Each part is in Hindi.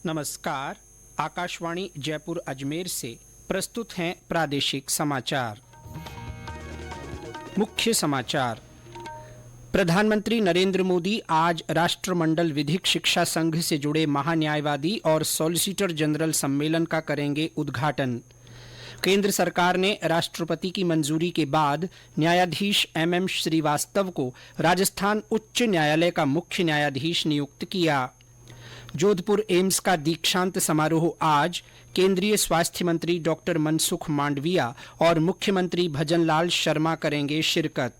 नमस्कार। आकाशवाणी जयपुर अजमेर से प्रस्तुत हैं प्रादेशिक समाचार। मुख्य समाचार। प्रधानमंत्री नरेंद्र मोदी आज राष्ट्रमंडल विधिक शिक्षा संघ से जुड़े महान्यायवादी और सॉलिसिटर जनरल सम्मेलन का करेंगे उद्घाटन। केंद्र सरकार ने राष्ट्रपति की मंजूरी के बाद न्यायाधीश एम श्रीवास्तव को राजस्थान उच्च न्यायालय का मुख्य न्यायाधीश नियुक्त किया। जोधपुर एम्स का दीक्षांत समारोह आज केंद्रीय स्वास्थ्य मंत्री डॉक्टर मनसुख मांडविया और मुख्यमंत्री भजनलाल शर्मा करेंगे शिरकत।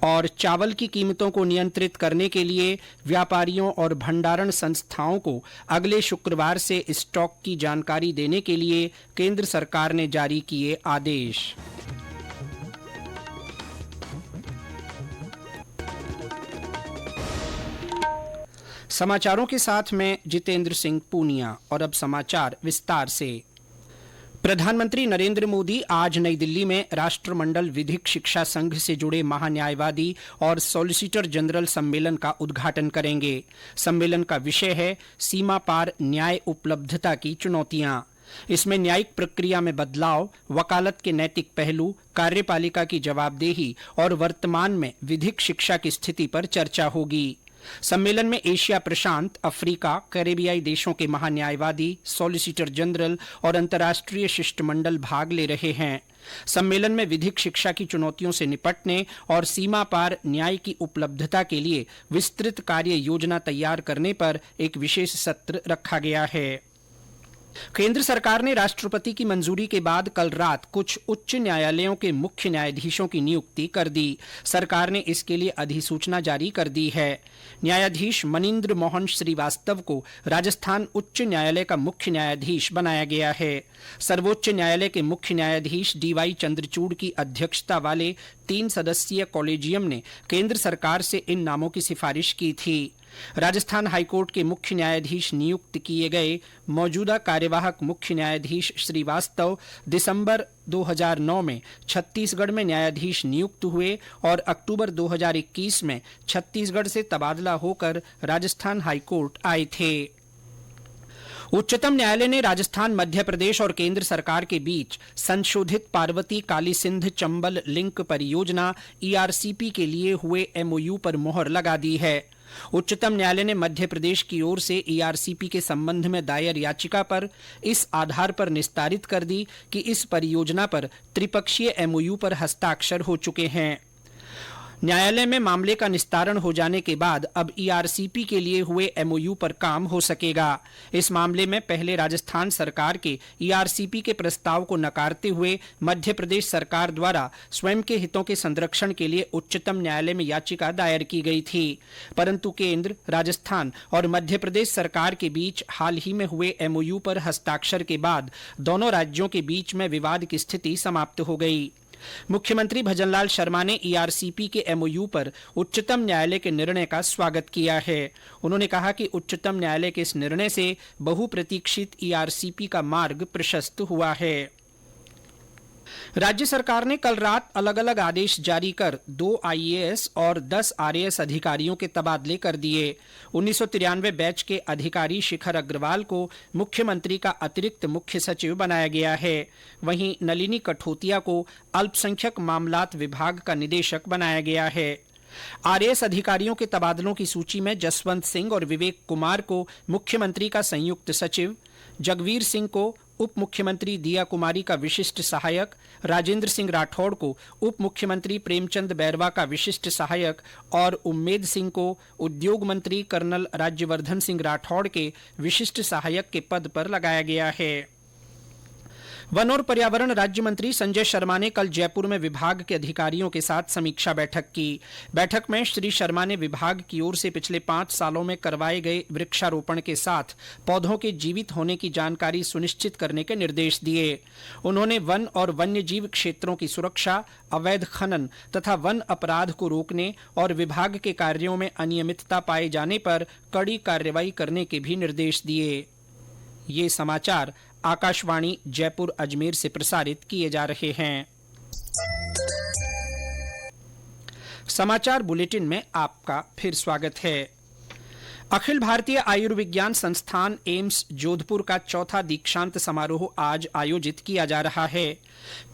और चावल की कीमतों को नियंत्रित करने के लिए व्यापारियों और भंडारण संस्थाओं को अगले शुक्रवार से स्टॉक की जानकारी देने के लिए केंद्र सरकार ने जारी किए आदेश। समाचारों के साथ मैं जितेंद्र सिंह पूनिया। और अब समाचार विस्तार से। प्रधानमंत्री नरेंद्र मोदी आज नई दिल्ली में राष्ट्रमंडल विधिक शिक्षा संघ से जुड़े महान्यायवादी और सॉलिसिटर जनरल सम्मेलन का उद्घाटन करेंगे। सम्मेलन का विषय है सीमा पार न्याय उपलब्धता की चुनौतियां। इसमें न्यायिक प्रक्रिया में बदलाव, वकालत के नैतिक पहलू, कार्यपालिका की जवाबदेही और वर्तमान में विधिक शिक्षा की स्थिति पर चर्चा होगी। सम्मेलन में एशिया प्रशांत, अफ्रीका, कैरेबियाई देशों के महान्यायवादी, सॉलिसिटर जनरल और अंतर्राष्ट्रीय शिष्टमंडल भाग ले रहे हैं। सम्मेलन में विधिक शिक्षा की चुनौतियों से निपटने और सीमा पार न्याय की उपलब्धता के लिए विस्तृत कार्य योजना तैयार करने पर एक विशेष सत्र रखा गया है। केंद्र सरकार ने राष्ट्रपति की मंजूरी के बाद कल रात कुछ उच्च न्यायालयों के मुख्य न्यायाधीशों की नियुक्ति कर दी। सरकार ने इसके लिए अधिसूचना जारी कर दी है। न्यायाधीश मनीन्द्र मोहन श्रीवास्तव को राजस्थान उच्च न्यायालय का मुख्य न्यायाधीश बनाया गया है। सर्वोच्च न्यायालय के मुख्य न्यायाधीश डीवाई चंद्रचूड़ की अध्यक्षता वाले 3 सदस्यीय कॉलेजियम ने केंद्र सरकार से इन नामों की सिफारिश की थी। राजस्थान हाईकोर्ट के मुख्य न्यायाधीश नियुक्त किए गए मौजूदा कार्यवाहक मुख्य न्यायाधीश श्रीवास्तव दिसंबर 2009 में छत्तीसगढ़ में न्यायाधीश नियुक्त हुए और अक्टूबर 2021 में छत्तीसगढ़ से तबादला होकर राजस्थान हाईकोर्ट आए थे। उच्चतम न्यायालय ने राजस्थान, मध्य प्रदेश और केंद्र सरकार के बीच संशोधित पार्वती काली सिंध चंबल लिंक परियोजना ईआरसीपी के लिए हुए एमओयू पर मोहर लगा दी है। उच्चतम न्यायालय ने मध्य प्रदेश की ओर से ईआरसीपी के संबंध में दायर याचिका पर इस आधार पर निस्तारित कर दी कि इस परियोजना पर त्रिपक्षीय एमओयू पर हस्ताक्षर हो चुके हैं। न्यायालय में मामले का निस्तारण हो जाने के बाद अब ईआरसीपी के लिए हुए एमओयू पर काम हो सकेगा। इस मामले में पहले राजस्थान सरकार के ईआरसीपी के प्रस्ताव को नकारते हुए मध्य प्रदेश सरकार द्वारा स्वयं के हितों के संरक्षण के लिए उच्चतम न्यायालय में याचिका दायर की गई थी, परंतु केंद्र, राजस्थान और मध्य प्रदेश सरकार के बीच हाल ही में हुए एमओयू पर हस्ताक्षर के बाद दोनों राज्यों के बीच में विवाद की स्थिति समाप्त हो गई। मुख्यमंत्री भजनलाल शर्मा ने ईआरसीपी के एमओयू पर उच्चतम न्यायालय के निर्णय का स्वागत किया है। उन्होंने कहा कि उच्चतम न्यायालय के इस निर्णय से बहुप्रतीक्षित ईआरसीपी का मार्ग प्रशस्त हुआ है। राज्य सरकार ने कल रात अलग अलग आदेश जारी कर 2 आईएएस और 10 आरएएस अधिकारियों के तबादले कर दिए। 1993 बैच के अधिकारी शिखर अग्रवाल को मुख्यमंत्री का अतिरिक्त मुख्य सचिव बनाया गया है। वहीं नलिनी कठोतिया को अल्पसंख्यक मामलात विभाग का निदेशक बनाया गया है। आरएएस अधिकारियों के तबादलों की सूची में जसवंत सिंह और विवेक कुमार को मुख्यमंत्री का संयुक्त सचिव, जगवीर सिंह को उप मुख्यमंत्री दिया कुमारी का विशिष्ट सहायक, राजेंद्र सिंह राठौड़ को उप मुख्यमंत्री प्रेमचंद बैरवा का विशिष्ट सहायक और उम्मेद सिंह को उद्योग मंत्री कर्नल राज्यवर्धन सिंह राठौड़ के विशिष्ट सहायक के पद पर लगाया गया है। वन और पर्यावरण राज्य मंत्री संजय शर्मा ने कल जयपुर में विभाग के अधिकारियों के साथ समीक्षा बैठक की। बैठक में श्री शर्मा ने विभाग की ओर से पिछले 5 सालों में करवाए गए वृक्षारोपण के साथ पौधों के जीवित होने की जानकारी सुनिश्चित करने के निर्देश दिए। उन्होंने वन और वन्यजीव क्षेत्रों की सुरक्षा, अवैध खनन तथा वन अपराध को रोकने और विभाग के कार्यों में अनियमितता पाए जाने पर कड़ी कार्रवाई करने के भी निर्देश दिए। ये समाचार आकाशवाणी जयपुर अजमेर से प्रसारित किए जा रहे हैं। समाचार बुलेटिन में आपका फिर स्वागत है। अखिल भारतीय आयुर्विज्ञान संस्थान एम्स जोधपुर का चौथा दीक्षांत समारोह आज आयोजित किया जा रहा है।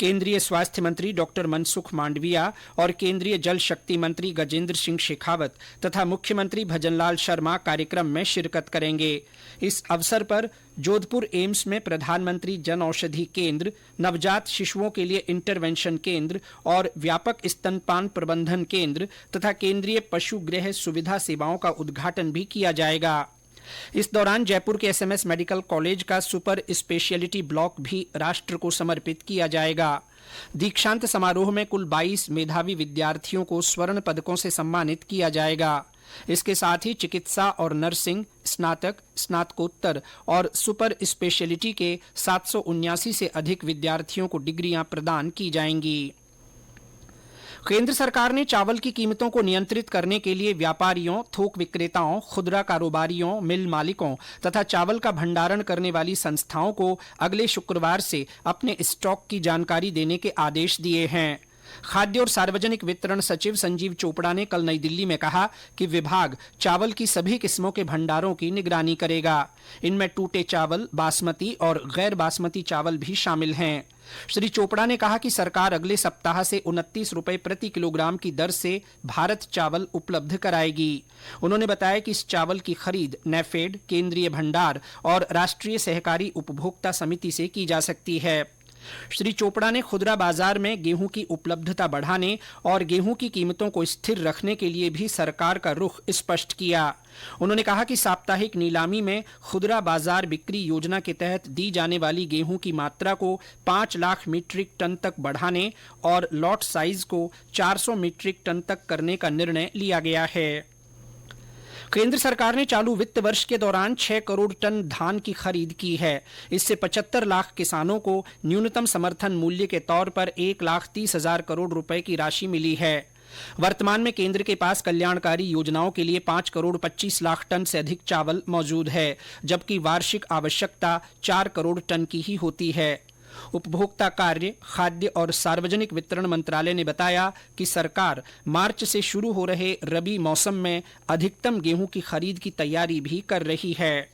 केंद्रीय स्वास्थ्य मंत्री डॉक्टर मनसुख मांडविया और केंद्रीय जल शक्ति मंत्री गजेंद्र सिंह शेखावत तथा मुख्यमंत्री भजनलाल शर्मा कार्यक्रम में शिरकत करेंगे। इस अवसर पर जोधपुर एम्स में प्रधानमंत्री जन औषधि केंद्र, नवजात शिशुओं के लिए इंटरवेंशन केंद्र और व्यापक स्तनपान प्रबंधन केंद्र तथा केंद्रीय पशुगृह सुविधा सेवाओं का उद्घाटन भी किया जाएगा। इस दौरान जयपुर के एसएमएस मेडिकल कॉलेज का सुपर स्पेशलिटी ब्लॉक भी राष्ट्र को समर्पित किया जाएगा। दीक्षांत समारोह में कुल 22 मेधावी विद्यार्थियों को स्वर्ण पदकों से सम्मानित किया जाएगा। इसके साथ ही चिकित्सा और नर्सिंग, स्नातक, स्नातकोत्तर और सुपर स्पेशलिटी के 779 से अधिक विद्यार्थियों को डिग्रियां प्रदान की जाएंगी। केंद्र सरकार ने चावल की कीमतों को नियंत्रित करने के लिए व्यापारियों, थोक विक्रेताओं, खुदरा कारोबारियों, मिल मालिकों तथा चावल का भंडारण करने वाली संस्थाओं को अगले शुक्रवार से अपने स्टॉक की जानकारी देने के आदेश दिए हैं। खाद्य और सार्वजनिक वितरण सचिव संजीव चोपड़ा ने कल नई दिल्ली में कहा कि विभाग चावल की सभी किस्मों के भंडारों की निगरानी करेगा। इनमें टूटे चावल, बासमती और गैर बासमती चावल भी शामिल हैं। श्री चोपड़ा ने कहा कि सरकार अगले सप्ताह से 29 रुपए प्रति किलोग्राम की दर से भारत चावल उपलब्ध कराएगी। उन्होंने बताया कि इस चावल की खरीद नेफेड, केंद्रीय भंडार और राष्ट्रीय सहकारी उपभोक्ता समिति से की जा सकती है। श्री चोपड़ा ने खुदरा बाजार में गेहूं की उपलब्धता बढ़ाने और गेहूं की कीमतों को स्थिर रखने के लिए भी सरकार का रुख स्पष्ट किया। उन्होंने कहा कि साप्ताहिक नीलामी में खुदरा बाजार बिक्री योजना के तहत दी जाने वाली गेहूं की मात्रा को 5 लाख मीट्रिक टन तक बढ़ाने और लॉट साइज को 400 मीट्रिक टन तक करने का निर्णय लिया गया है। केंद्र सरकार ने चालू वित्त वर्ष के दौरान 6 करोड़ टन धान की खरीद की है। इससे 75 लाख किसानों को न्यूनतम समर्थन मूल्य के तौर पर 1,30,000 करोड़ रुपए की राशि मिली है। वर्तमान में केंद्र के पास कल्याणकारी योजनाओं के लिए 5 करोड़ 25 लाख टन से अधिक चावल मौजूद है, जबकि वार्षिक आवश्यकता 4 करोड़ टन की ही होती है। उपभोक्ता कार्य, खाद्य और सार्वजनिक वितरण मंत्रालय ने बताया कि सरकार मार्च से शुरू हो रहे रबी मौसम में अधिकतम गेहूं की खरीद की तैयारी भी कर रही है।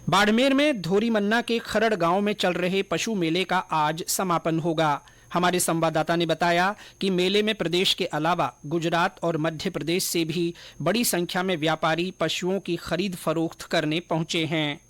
बाड़मेर में धोरीमन्ना के खरड़ गांव में चल रहे पशु मेले का आज समापन होगा। हमारे संवाददाता ने बताया कि मेले में प्रदेश के अलावा गुजरात और मध्य प्रदेश से भी बड़ी संख्या में व्यापारी पशुओं की खरीद फरोख्त करने पहुंचे हैं।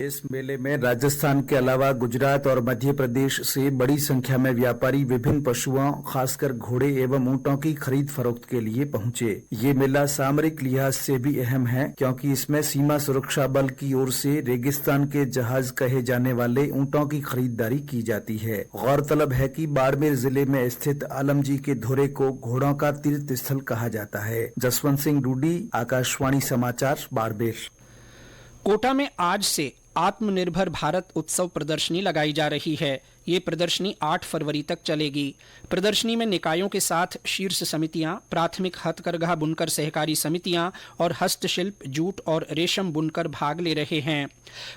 इस मेले में राजस्थान के अलावा गुजरात और मध्य प्रदेश से बड़ी संख्या में व्यापारी विभिन्न पशुओं, खासकर घोड़े एवं ऊंटों की खरीद फरोख्त के लिए पहुंचे। ये मेला सामरिक लिहाज से भी अहम है, क्योंकि इसमें सीमा सुरक्षा बल की ओर से रेगिस्तान के जहाज कहे जाने वाले ऊंटों की खरीदारी की जाती है। गौरतलब है कि बाड़मेर जिले में स्थित आलमजी के धुरे को घोड़ों का तीर्थ स्थल कहा जाता है। जसवंत सिंह डूडी, आकाशवाणी समाचार, बाड़मेर। कोटा में आज से आत्मनिर्भर भारत उत्सव प्रदर्शनी लगाई जा रही है। ये प्रदर्शनी 8 फरवरी तक चलेगी। प्रदर्शनी में निकायों के साथ शीर्ष समितियां, प्राथमिक हथकरघा बुनकर सहकारी समितियां और हस्तशिल्प, जूट और रेशम बुनकर भाग ले रहे हैं।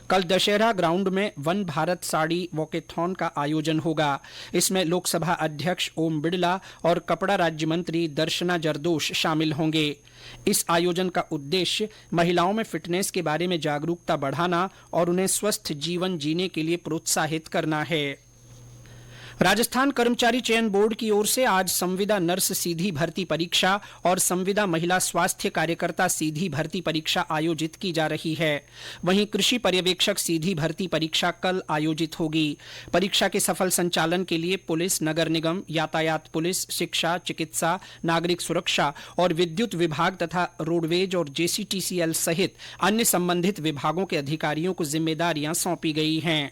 कल दशहरा ग्राउंड में वन भारत साड़ी वॉकेथॉन का आयोजन होगा। इसमें लोकसभा अध्यक्ष ओम बिड़ला और कपड़ा राज्य मंत्री दर्शना जरदोश शामिल होंगे। इस आयोजन का उद्देश्य महिलाओं में फिटनेस के बारे में जागरूकता बढ़ाना और उन्हें स्वस्थ जीवन जीने के लिए प्रोत्साहित करना है। राजस्थान कर्मचारी चयन बोर्ड की ओर से आज संविदा नर्स सीधी भर्ती परीक्षा और संविदा महिला स्वास्थ्य कार्यकर्ता सीधी भर्ती परीक्षा आयोजित की जा रही है। वहीं कृषि पर्यवेक्षक सीधी भर्ती परीक्षा कल आयोजित होगी। परीक्षा के सफल संचालन के लिए पुलिस, नगर निगम, यातायात पुलिस, शिक्षा, चिकित्सा, नागरिक सुरक्षा और विद्युत विभाग तथा रोडवेज और जेसीटीसीएल सहित अन्य संबंधित विभागों के अधिकारियों को जिम्मेदारियां सौंपी गई हैं।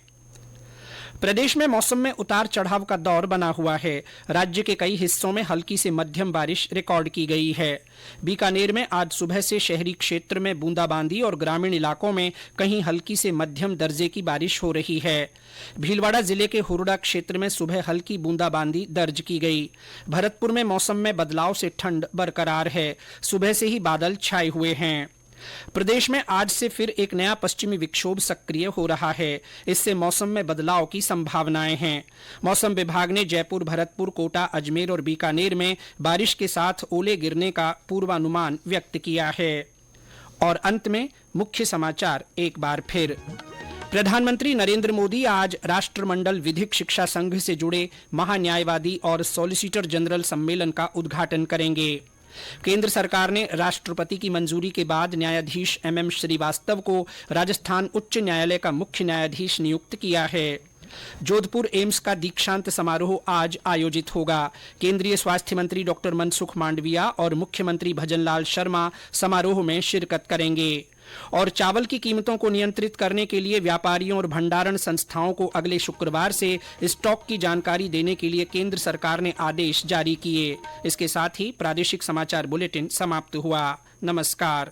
प्रदेश में मौसम में उतार चढ़ाव का दौर बना हुआ है। राज्य के कई हिस्सों में हल्की से मध्यम बारिश रिकॉर्ड की गई है। बीकानेर में आज सुबह से शहरी क्षेत्र में बूंदाबांदी और ग्रामीण इलाकों में कहीं हल्की से मध्यम दर्जे की बारिश हो रही है। भीलवाड़ा जिले के हुरडा क्षेत्र में सुबह हल्की बूंदाबांदी दर्ज की गई। भरतपुर में मौसम में बदलाव से ठंड बरकरार है। सुबह से ही बादल छाए हुए हैं। प्रदेश में आज से फिर एक नया पश्चिमी विक्षोभ सक्रिय हो रहा है। इससे मौसम में बदलाव की संभावनाएं हैं। मौसम विभाग ने जयपुर, भरतपुर, कोटा, अजमेर और बीकानेर में बारिश के साथ ओले गिरने का पूर्वानुमान व्यक्त किया है। और अंत में मुख्य समाचार एक बार फिर। प्रधानमंत्री नरेंद्र मोदी आज राष्ट्रमंडल विधिक शिक्षा संघ से जुड़े महान्यायवादी और सॉलिसिटर जनरल सम्मेलन का उद्घाटन करेंगे। केंद्र सरकार ने राष्ट्रपति की मंजूरी के बाद न्यायाधीश MM श्रीवास्तव को राजस्थान उच्च न्यायालय का मुख्य न्यायाधीश नियुक्त किया है। जोधपुर एम्स का दीक्षांत समारोह आज आयोजित होगा। केंद्रीय स्वास्थ्य मंत्री डॉक्टर मनसुख मांडविया और मुख्यमंत्री भजनलाल शर्मा समारोह में शिरकत करेंगे। और चावल की कीमतों को नियंत्रित करने के लिए व्यापारियों और भंडारण संस्थाओं को अगले शुक्रवार से स्टॉक की जानकारी देने के लिए केंद्र सरकार ने आदेश जारी किए। इसके साथ ही प्रादेशिक समाचार बुलेटिन समाप्त हुआ। नमस्कार।